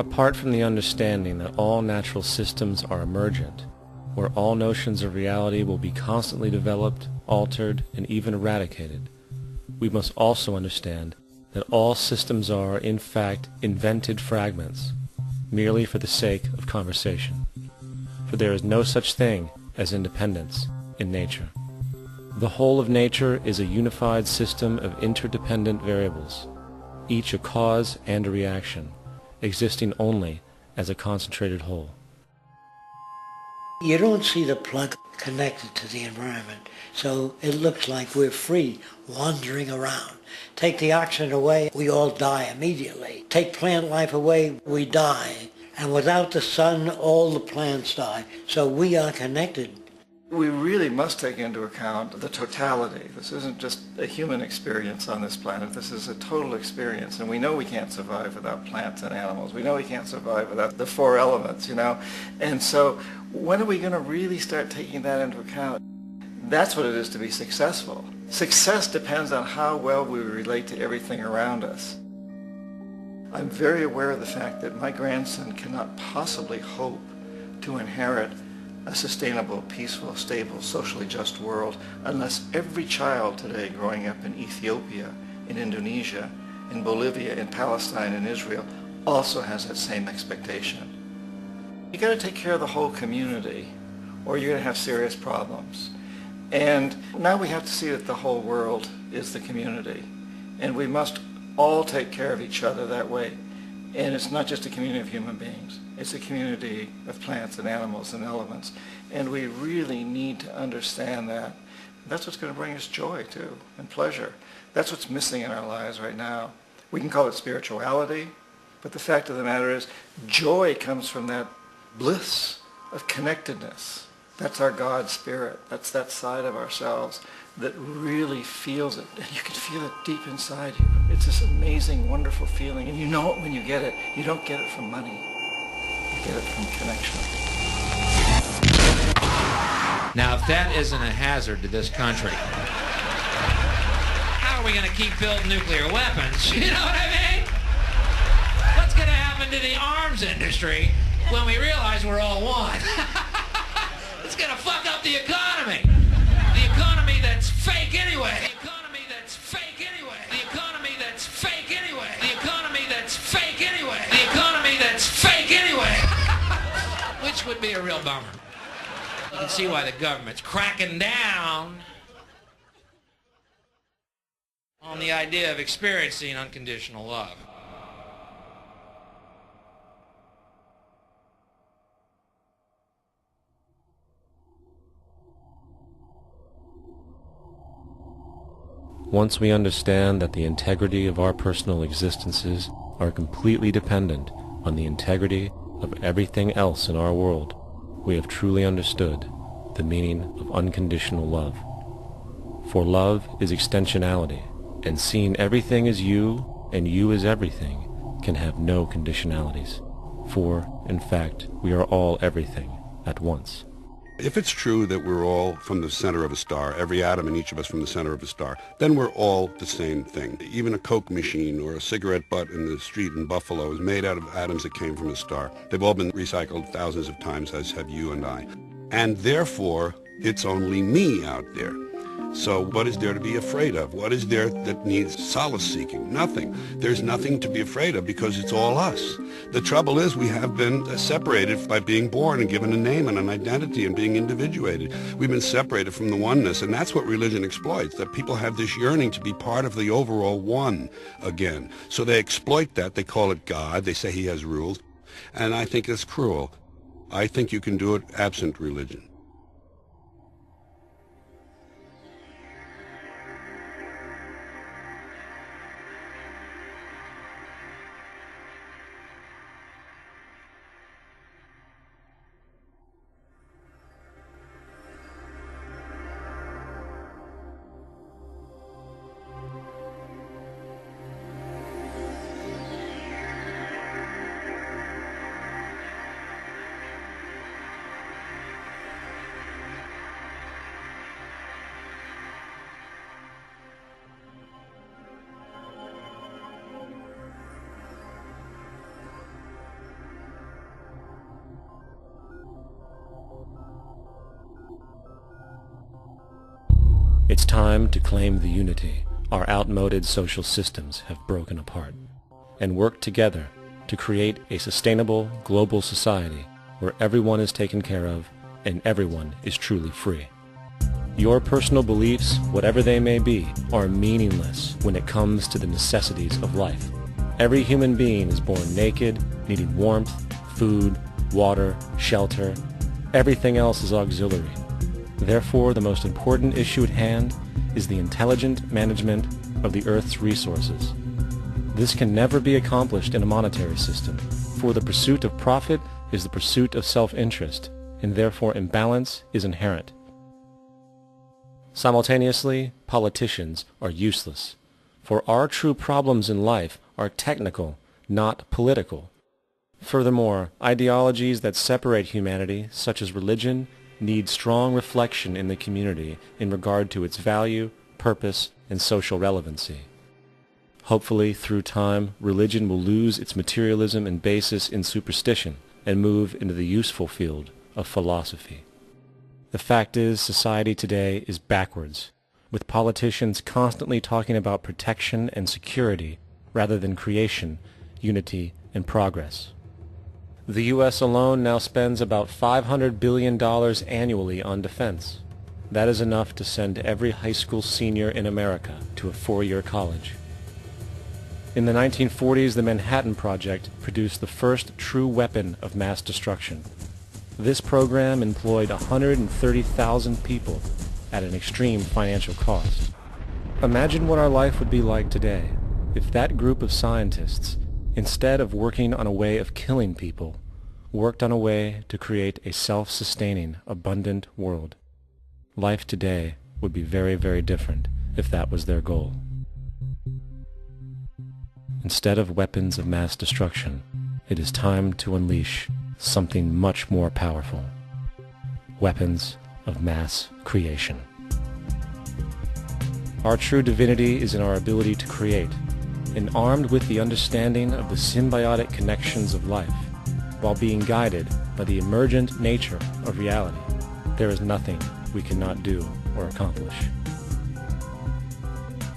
Apart from the understanding that all natural systems are emergent, where all notions of reality will be constantly developed, altered, and even eradicated, we must also understand that all systems are, in fact, invented fragments, merely for the sake of conversation. For there is no such thing as independence in nature. The whole of nature is a unified system of interdependent variables, each a cause and a reaction, existing only as a concentrated whole. You don't see the plug connected to the environment, so it looks like we're free, wandering around. Take the oxygen away, we all die immediately. Take plant life away, we die. And without the sun, all the plants die. So we are connected. We really must take into account the totality. This isn't just a human experience on this planet. This is a total experience. And we know we can't survive without plants and animals. We know we can't survive without the four elements, you know. And so when are we going to really start taking that into account? That's what it is to be successful. Success depends on how well we relate to everything around us. I'm very aware of the fact that my grandson cannot possibly hope to inherit a sustainable, peaceful, stable, socially just world unless every child today growing up in Ethiopia, in Indonesia, in Bolivia, in Palestine, in Israel also has that same expectation. You got to take care of the whole community or you're going to have serious problems. And now we have to see that the whole world is the community. And we must all take care of each other that way. And it's not just a community of human beings. It's a community of plants and animals and elements. And we really need to understand that. That's what's going to bring us joy, too, and pleasure. That's what's missing in our lives right now. We can call it spirituality, but the fact of the matter is joy comes from that bliss of connectedness. That's our God spirit. That's that side of ourselves that really feels it. And you can feel it deep inside you. It's this amazing, wonderful feeling. And you know it when you get it. You don't get it from money. You get it from connection. Now, if that isn't a hazard to this country, how are we going to keep building nuclear weapons? You know what I mean? What's going to happen to the arms industry when we realize we're all one? It's going to fuck up the economy. The economy that's fake anyway. The economy that's fake anyway. The economy that's fake anyway. The economy that's fake anyway. The economy that's fake anyway. Which would be a real bummer. You can see why the government's cracking down on the idea of experiencing unconditional love. Once we understand that the integrity of our personal existences are completely dependent on the integrity of everything else in our world, we have truly understood the meaning of unconditional love. For love is extensionality, and seeing everything as you and you as everything can have no conditionalities. For, in fact, we are all everything at once. If it's true that we're all from the center of a star, every atom in each of us from the center of a star, then we're all the same thing. Even a Coke machine or a cigarette butt in the street in Buffalo is made out of atoms that came from a star. They've all been recycled thousands of times, as have you and I. And therefore, it's only me out there. So what is there to be afraid of? What is there that needs solace-seeking? Nothing. There's nothing to be afraid of because it's all us. The trouble is we have been separated by being born and given a name and an identity and being individuated. We've been separated from the oneness, and that's what religion exploits, that people have this yearning to be part of the overall one again. So they exploit that. They call it God. They say he has rules. And I think it's cruel. I think you can do it absent religion. It's time to claim the unity our outmoded social systems have broken apart, and work together to create a sustainable global society where everyone is taken care of and everyone is truly free. Your personal beliefs, whatever they may be, are meaningless when it comes to the necessities of life. Every human being is born naked, needing warmth, food, water, shelter. Everything else is auxiliary. Therefore, the most important issue at hand is the intelligent management of the Earth's resources. This can never be accomplished in a monetary system, for the pursuit of profit is the pursuit of self-interest, and therefore imbalance is inherent. Simultaneously, politicians are useless, for our true problems in life are technical, not political. Furthermore, ideologies that separate humanity, such as religion, need strong reflection in the community in regard to its value, purpose, and social relevancy. Hopefully, through time, religion will lose its materialism and basis in superstition and move into the useful field of philosophy. The fact is, society today is backwards, with politicians constantly talking about protection and security rather than creation, unity, and progress. The U.S. alone now spends about $500 billion annually on defense. That is enough to send every high school senior in America to a 4-year college. In the 1940s, the Manhattan Project produced the first true weapon of mass destruction. This program employed 130,000 people at an extreme financial cost. Imagine what our life would be like today if that group of scientists, instead of working on a way of killing people, worked on a way to create a self-sustaining, abundant world. Life today would be very, very different if that was their goal. Instead of weapons of mass destruction, it is time to unleash something much more powerful. Weapons of mass creation. Our true divinity is in our ability to create, and armed with the understanding of the symbiotic connections of life, while being guided by the emergent nature of reality, there is nothing we cannot do or accomplish.